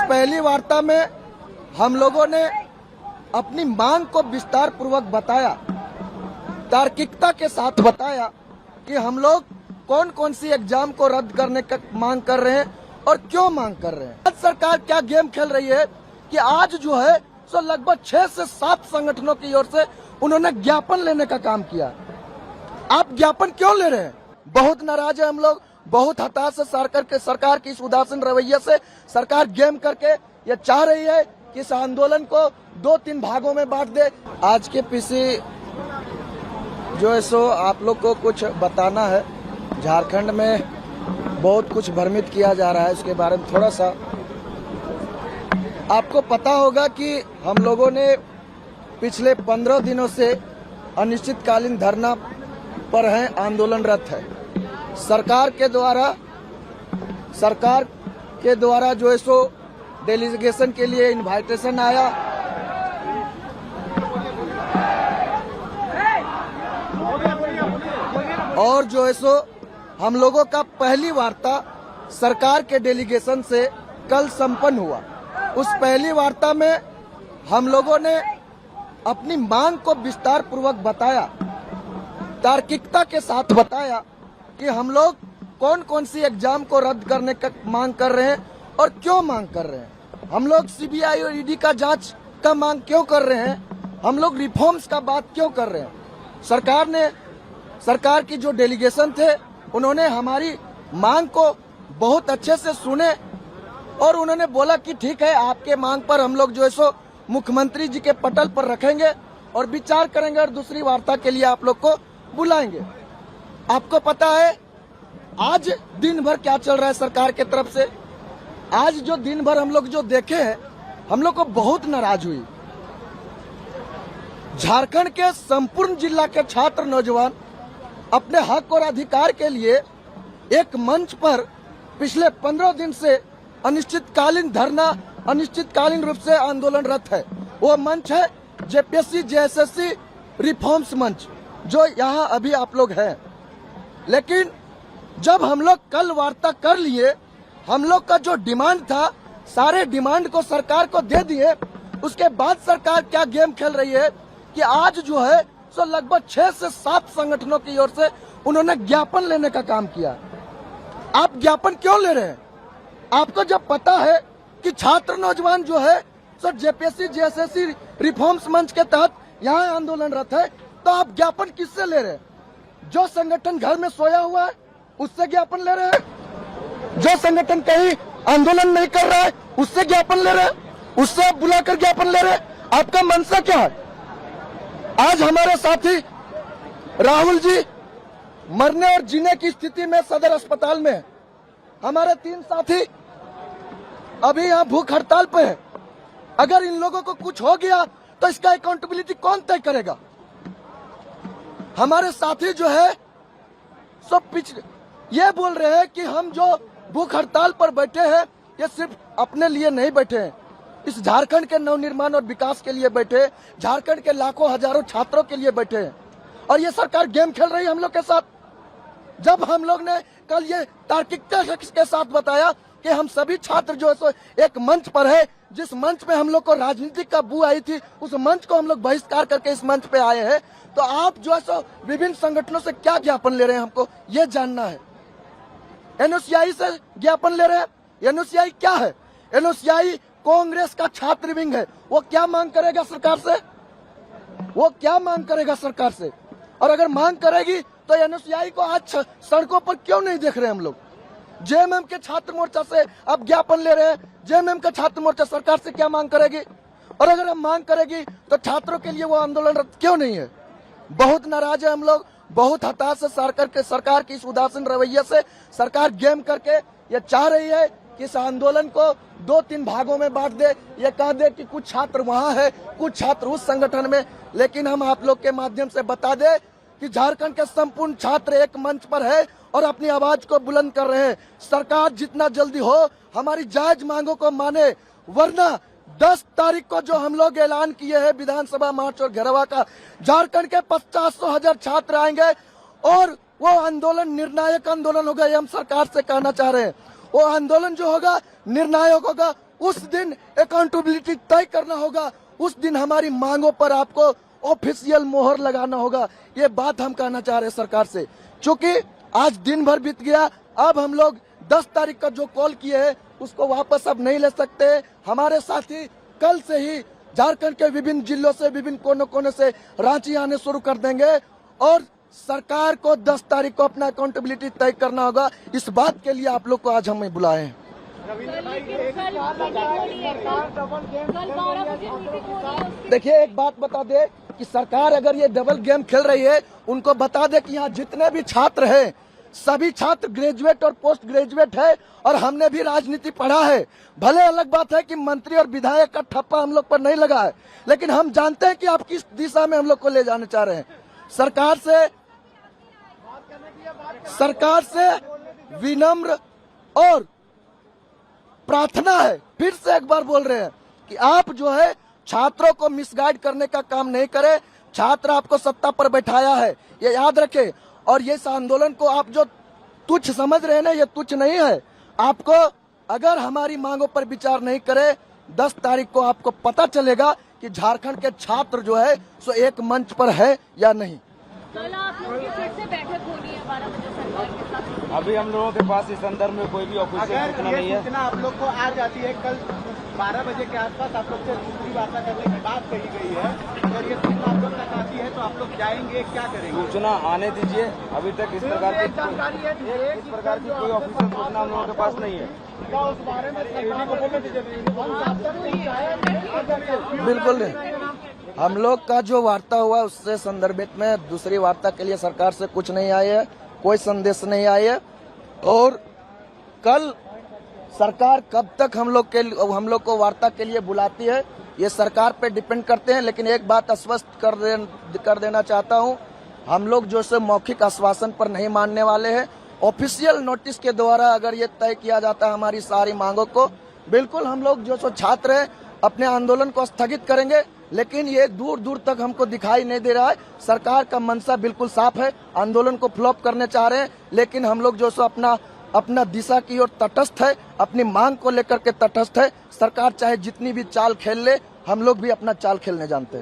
पहली वार्ता में हम लोगों ने अपनी मांग को विस्तार पूर्वक बताया, तार्किकता के साथ बताया कि हम लोग कौन कौन सी एग्जाम को रद्द करने का मांग कर रहे हैं और क्यों मांग कर रहे हैं। आज सरकार क्या गेम खेल रही है कि आज जो है सो लगभग 6 से 7 संगठनों की ओर से उन्होंने ज्ञापन लेने का काम किया। आप ज्ञापन क्यों ले रहे हैं? बहुत नाराज है हम लोग, बहुत हताश है सरकार की इस उदासीन रवैये से। सरकार गेम करके ये चाह रही है कि इस आंदोलन को 2-3 भागों में बांट दे। आज के पीसी जो है सो आप लोग को कुछ बताना है। झारखंड में बहुत कुछ भ्रमित किया जा रहा है, इसके बारे में थोड़ा सा आपको पता होगा कि हम लोगों ने पिछले 15 दिनों से अनिश्चितकालीन धरना पर हैं, आंदोलनरत है। सरकार के द्वारा जो है सो डेलीगेशन के लिए इनविटेशन आया। और जो है सो हम लोगों का पहली वार्ता सरकार के डेलीगेशन से कल संपन्न हुआ। उस पहली वार्ता में हम लोगों ने अपनी मांग को विस्तार पूर्वक बताया, तार्किकता के साथ बताया कि हम लोग कौन कौन सी एग्जाम को रद्द करने का मांग कर रहे हैं और क्यों मांग कर रहे हैं। हम लोग सीबीआई और ईडी का जांच का मांग क्यों कर रहे हैं, हम लोग रिफॉर्म्स का बात क्यों कर रहे हैं। सरकार की जो डेलीगेशन थे उन्होंने हमारी मांग को बहुत अच्छे से सुने और उन्होंने बोला कि ठीक है, आपके मांग पर हम लोग जो है सो मुख्यमंत्री जी के पटल पर रखेंगे और विचार करेंगे और दूसरी वार्ता के लिए आप लोग को बुलाएंगे। आपको पता है आज दिन भर क्या चल रहा है सरकार की तरफ से। आज जो दिन भर हम लोग जो देखे हैं, हम लोग को बहुत नाराज हुई। झारखंड के संपूर्ण जिला के छात्र नौजवान अपने हक और अधिकार के लिए एक मंच पर पिछले 15 दिन से अनिश्चितकालीन धरना, अनिश्चितकालीन रूप से आंदोलनरत है। वो मंच है जेपीएससी जेएसएससी रिफॉर्म्स मंच, जो यहाँ अभी आप लोग हैं। लेकिन जब हम लोग कल वार्ता कर लिए, हम लोग का जो डिमांड था सारे डिमांड को सरकार को दे दिए। उसके बाद सरकार क्या गेम खेल रही है कि आज जो है सो लगभग 6 से 7 संगठनों की ओर से उन्होंने ज्ञापन लेने का काम किया। आप ज्ञापन क्यों ले रहे हैं? आपको जब पता है कि छात्र नौजवान जो है सो जेपीएससी जेएसएससी रिफॉर्म्स मंच के तहत यहाँ आंदोलनरत है, तो आप ज्ञापन किससे ले रहे हैं? जो संगठन घर में सोया हुआ है उससे ज्ञापन ले रहे हैं? जो संगठन कहीं आंदोलन नहीं कर रहा है उससे ज्ञापन ले रहे हैं? उससे आप बुलाकर ज्ञापन ले रहे हैं? आपका मंशा क्या है? आज हमारे साथी राहुल जी मरने और जीने की स्थिति में सदर अस्पताल में है। हमारे 3 साथी अभी यहाँ भूख हड़ताल पे है। अगर इन लोगों को कुछ हो गया तो इसका अकाउंटेबिलिटी कौन तय करेगा? हमारे साथी जो है सब ये बोल रहे हैं कि हम जो भूख हड़ताल पर बैठे हैं ये सिर्फ अपने लिए नहीं बैठे हैं, इस झारखंड के नवनिर्माण और विकास के लिए बैठे हैं, झारखंड के लाखों हजारों छात्रों के लिए बैठे हैं। और ये सरकार गेम खेल रही है हम लोग के साथ। जब हम लोग ने कल ये तार्किकता के साथ बताया कि हम सभी छात्र जो है सो एक मंच पर है, जिस मंच पे हम लोग को राजनीति का बू आई थी, उस मंच को हम लोग बहिष्कार करके इस मंच पे आए हैं, तो आप जो है सो विभिन्न संगठनों से क्या ज्ञापन ले रहे हैं, हमको ये जानना है। एनओसीआई से ज्ञापन ले रहे हैं। एनओसीआई क्या है? एनओसीआई कांग्रेस का छात्र विंग है। वो क्या मांग करेगा सरकार से? वो क्या मांग करेगा सरकार से? और अगर मांग करेगी तो एनओसीआई को आज सड़कों पर क्यों नहीं देख रहे हम लोग? जेएमएम के छात्र मोर्चा से अब ज्ञापन ले रहे हैं। जेएमएम का छात्र मोर्चा सरकार से क्या मांग करेगी? और अगर हम मांग करेगी तो छात्रों के लिए वो आंदोलन क्यों नहीं है? बहुत नाराज है हम लोग, बहुत हताश है सरकार की इस उदासीन रवैये से। सरकार गेम करके ये चाह रही है कि इस आंदोलन को 2-3 भागों में बांट दे। ये कह दे कि कुछ छात्र वहाँ है, कुछ छात्र उस संगठन में। लेकिन हम आप लोग के माध्यम से बता दे कि झारखंड के संपूर्ण छात्र एक मंच पर है और अपनी आवाज को बुलंद कर रहे हैं। सरकार जितना जल्दी हो हमारी जायज मांगों को माने, वरना 10 तारीख को जो हम लोग ऐलान किए हैं विधानसभा मार्च और घेरावा का, झारखंड के 50,000 छात्र आएंगे और वो आंदोलन निर्णायक आंदोलन होगा। ये हम सरकार से कहना चाह रहे हैं। वो आंदोलन जो होगा निर्णायक होगा, उस दिन अकाउंटेबिलिटी तय करना होगा, उस दिन हमारी मांगों पर आपको ऑफिशियल मोहर लगाना होगा। ये बात हम कहना चाह रहे हैं सरकार से, क्योंकि आज दिन भर बीत गया। अब हम लोग 10 तारीख का जो कॉल किए हैं उसको वापस अब नहीं ले सकते। हमारे साथी कल से ही झारखंड के विभिन्न जिलों से, विभिन्न कोने कोने से रांची आने शुरू कर देंगे और सरकार को 10 तारीख को अपना अकाउंटेबिलिटी तय करना होगा। इस बात के लिए आप लोग को आज हमें बुलाए हैं। देखिए, एक बात बता दे कि सरकार अगर ये डबल गेम खेल रही है, उनको बता दे कि यहाँ जितने भी छात्र हैं सभी छात्र ग्रेजुएट और पोस्ट ग्रेजुएट है और हमने भी राजनीति पढ़ा है। भले अलग बात है कि मंत्री और विधायक का ठप्पा हम लोग पर नहीं लगा है, लेकिन हम जानते हैं कि आप किस दिशा में हम लोग को ले जाने चाह रहे हैं। सरकार से विनम्र और प्रार्थना है, फिर से एक बार बोल रहे हैं कि आप जो है छात्रों को मिसगाइड करने का काम नहीं करें। छात्र आपको सत्ता पर बैठाया है, ये याद रखें। और ये आंदोलन को आप जो तुच्छ समझ रहे हैं ना, ये तुच्छ नहीं है। आपको अगर हमारी मांगों पर विचार नहीं करे, 10 तारीख को आपको पता चलेगा कि झारखंड के छात्र जो है सो एक मंच पर है या नहीं। कल आप लोगों की फिर से बैठक होनी है 12 बजे सरकार के साथ। अभी हम लोगों के पास इस संदर्भ में कोई भी ऑफिशियल सूचना नहीं है। सूचना आप लोग को आ जाती है, कल 12 बजे के आसपास आप लोग से दूसरी वार्ता करने की बात कही गई है। अगर ये सूचना आप लोग तक आती है तो आप लोग जाएंगे, क्या करेंगे? सूचना आने दीजिए। अभी तक इस प्रकार की कोई ऑफिशियल सूचना हम लोगों के पास नहीं है। उस बारे में बिल्कुल नहीं। हम लोग का जो वार्ता हुआ उससे संदर्भित में दूसरी वार्ता के लिए सरकार से कुछ नहीं आया है, कोई संदेश नहीं आया है। और कल सरकार कब तक हम लोग को वार्ता के लिए बुलाती है ये सरकार पे डिपेंड करते हैं। लेकिन एक बात स्पष्ट कर देना चाहता हूं, हम लोग जो से मौखिक आश्वासन पर नहीं मानने वाले हैं। ऑफिशियल नोटिस के द्वारा अगर ये तय किया जाता है हमारी सारी मांगों को, बिल्कुल हम लोग जो सो छात्र हैं अपने आंदोलन को स्थगित करेंगे। लेकिन ये दूर दूर तक हमको दिखाई नहीं दे रहा है। सरकार का मंशा बिल्कुल साफ है, आंदोलन को फ्लॉप करने चाह रहे हैं। लेकिन हम लोग जो सो अपना दिशा की ओर तटस्थ है, अपनी मांग को लेकर के तटस्थ है। सरकार चाहे जितनी भी चाल खेल ले, हम लोग भी अपना चाल खेलने जानते हैं।